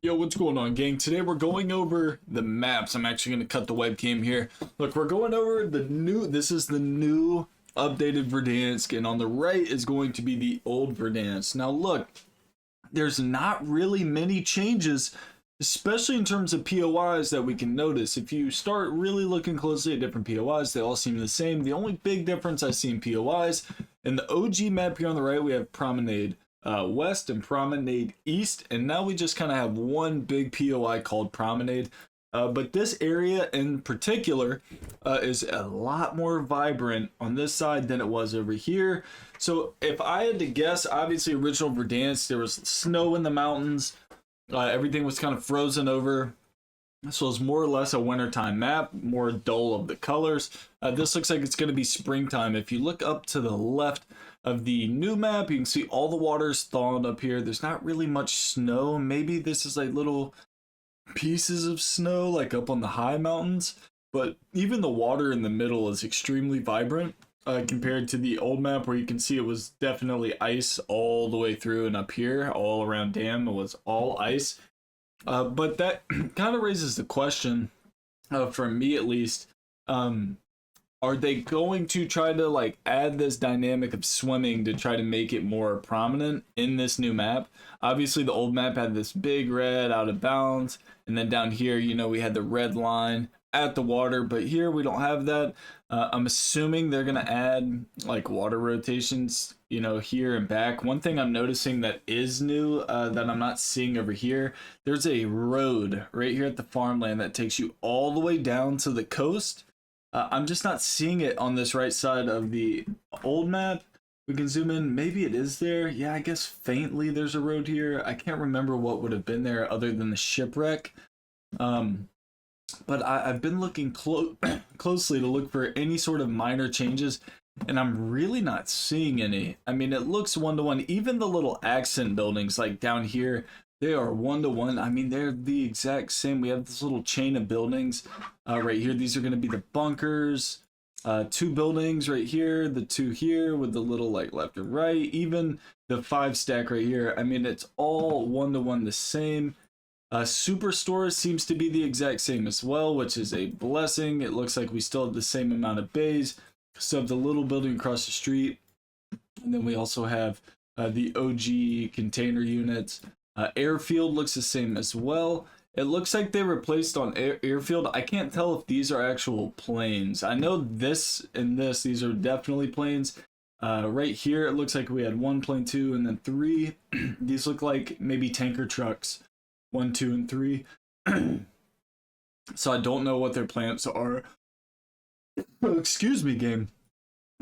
Yo, what's going on, gang? Today we're going over the maps. I'm actually going to cut the webcam here. Look, we're going over this is the new updated Verdansk, and on the right is going to be the old Verdansk. Now look, there's not really many changes, especially in terms of POIs that we can notice. If you start really looking closely at different POIs, they all seem the same. The only big difference I see in POIs, in the OG map here on the right, we have Promenade West and Promenade East, and now we just kind of have one big POI called Promenade. But this area in particular is a lot more vibrant on this side than it was over here. So if I had to guess, obviously original Verdansk, there was snow in the mountains, everything was kind of frozen over. So it's more or less a wintertime map, more dull of the colors. This looks like it's going to be springtime. If you look up to the left of the new map, you can see all the water's thawed up here. There's not really much snow. Maybe this is like little pieces of snow like up on the high mountains. But even the water in the middle is extremely vibrant compared to the old map, where you can see it was definitely ice all the way through, and up here all around Dam it was all ice. But that kind of raises the question, for me at least, are they going to try to like add this dynamic of swimming to try to make it more prominent in this new map? Obviously the old map had this big red out of bounds, and then down here, you know, we had the red line at the water, but here we don't have that. I'm assuming they're gonna add like water rotations, you know, here and back. One thing I'm noticing that is new that I'm not seeing over here, there's a road right here at the farmland that takes you all the way down to the coast. I'm just not seeing it on this right side of the old map. We can zoom in, maybe it is there. Yeah, I guess faintly there's a road here. I can't remember what would have been there other than the shipwreck. But I've been looking closely to look for any sort of minor changes, and I'm really not seeing any. I mean, it looks one-to-one. Even the little accent buildings like down here, they are one-to-one. I mean, they're the exact same. We have this little chain of buildings right here. These are going to be the bunkers. Two buildings right here, the two here with the little like left and right, even the 5 stack right here. I mean, it's all one-to-one the same. Superstore seems to be the exact same as well, which is a blessing. It looks like we still have the same amount of bays. So the little building across the street, and then we also have the OG container units. Airfield looks the same as well. It looks like they replaced on airfield. I can't tell if these are actual planes. I know this and this, these are definitely planes. Right here, it looks like we had 1 plane, 2, and then 3. These look like maybe tanker trucks. 1, 2, and 3. So I don't know what their plans are. Excuse me, game.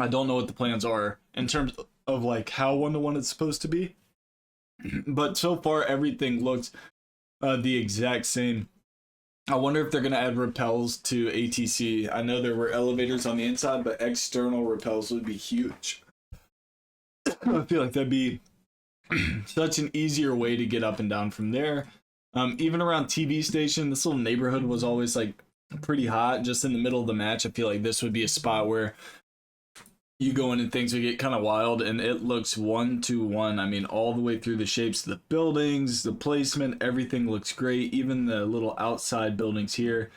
I don't know what the plans are in terms of like how one-to-one it's supposed to be. But so far, everything looks the exact same. I wonder if they're going to add rappels to ATC. I know there were elevators on the inside, but external rappels would be huge. I feel like that'd be such an easier way to get up and down from there. Even around TV station, this little neighborhood was always like pretty hot, just in the middle of the match. I feel like this would be a spot where you go in and things would get kind of wild, and it looks 1-to-1. I mean, all the way through the shapes of the buildings, the placement, everything looks great. Even the little outside buildings here.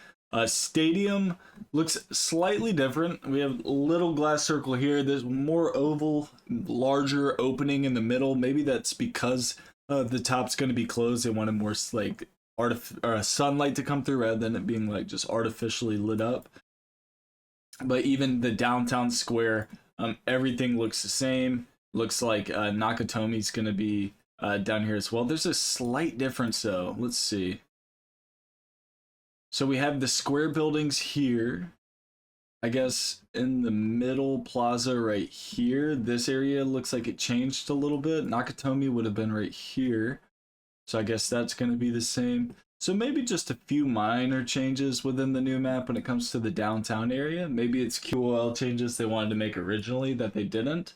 Stadium looks slightly different. We have a little glass circle here. There's more oval, larger opening in the middle. Maybe that's because the top's going to be closed. They wanted more like sunlight to come through rather than it being like just artificially lit up. But even the downtown square, everything looks the same. Looks like Nakatomi's going to be down here as well. There's a slight difference though. Let's see. So we have the square buildings here. I guess in the middle plaza right here, this area looks like it changed a little bit. Nakatomi would have been right here. So I guess that's going to be the same. So maybe just a few minor changes within the new map when it comes to the downtown area. Maybe it's QOL changes they wanted to make originally that they didn't.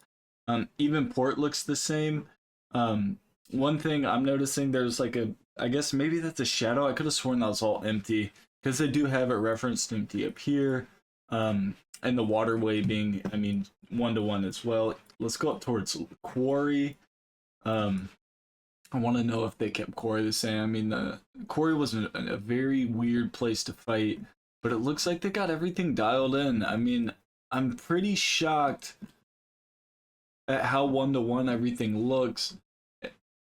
Even port looks the same. One thing I'm noticing, there's like I guess maybe that's a shadow. I could have sworn that was all empty, because they do have it referenced empty up here. And the waterway being, I mean, 1-to-1 as well. Let's go up towards Quarry. I want to know if they kept Quarry the same. I mean, the Quarry was a very weird place to fight, but it looks like they got everything dialed in. I mean, I'm pretty shocked at how 1-to-1 everything looks,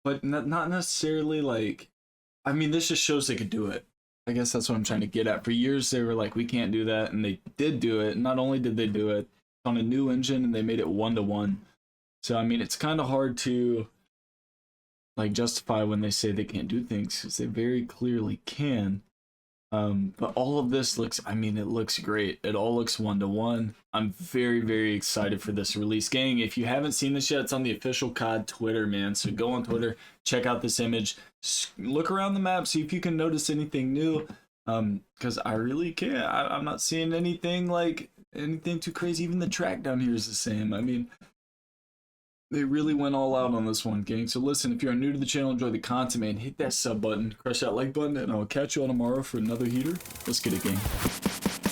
but not necessarily like. I mean, this just shows they could do it. I guess that's what I'm trying to get at. For years, they were like, we can't do that, and they did do it. Not only did they do it on a new engine, and they made it 1-to-1. So I mean, it's kind of hard to like justify when they say they can't do things, because they very clearly can. But all of this looks, I mean, it looks great. It all looks 1-to-1. I'm very, very excited for this release. Gang, if you haven't seen this yet, it's on the official COD Twitter, man. So go on Twitter, check out this image, look around the map, see if you can notice anything new. Because I really can't. I'm not seeing anything too crazy. Even the track down here is the same. I mean, they really went all out on this one, gang. So listen, if you're new to the channel, enjoy the content, man, hit that sub button, crush that like button, and I'll catch you all tomorrow for another heater. Let's get it, gang.